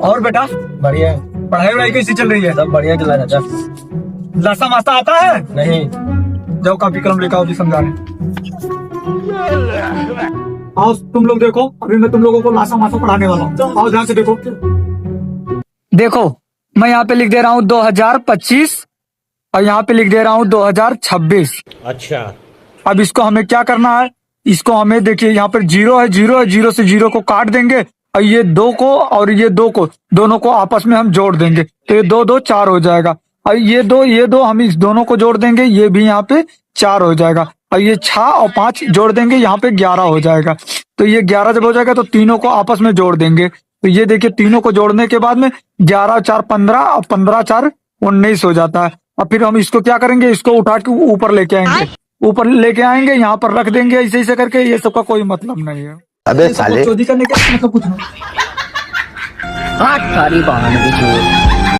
और बेटा बढ़िया। पढ़ाई वढ़ाई कैसी चल रही है? सब बढ़िया चला चाचा। लासा मास्ता आता है? नहीं। जाओ कॉपी कलम लेकर आओ जी, समझा रहे। आओ तुम लोग देखो, अभी मैं तुम लोगों को लासा मासा पढ़ाने वाला हूँ। आओ ध्यान से देखो। देखो मैं यहाँ पे लिख दे रहा हूँ 2025 और यहाँ पे लिख दे रहा हूँ 2026। अच्छा, अब इसको हमें क्या करना है? इसको हमें देखिए यहाँ पर जीरो है, जीरो से जीरो को काट देंगे और ये दो को और ये दो को दोनों को आपस में हम जोड़ देंगे तो ये दो दो चार हो जाएगा। और ये दो हम इस दोनों को जोड़ देंगे, ये भी यहाँ पे 4 हो जाएगा। और ये 6 और 5 जोड़ देंगे, यहाँ पे 11 हो जाएगा। तो ये 11 जब हो जाएगा तो तीनों को आपस में जोड़ देंगे। तो ये देखिए तीनों को जोड़ने के बाद में 11 4 15 और 15 4 19 हो जाता है। और फिर हम इसको क्या करेंगे? इसको उठा के ऊपर लेके आएंगे, ऊपर लेके आएंगे, यहाँ पर रख देंगे ऐसे ऐसे करके। ये सबका कोई मतलब नहीं है। अबे साले चोरी करने का मतलब कुछ नहीं। सारी बहाने की चोर।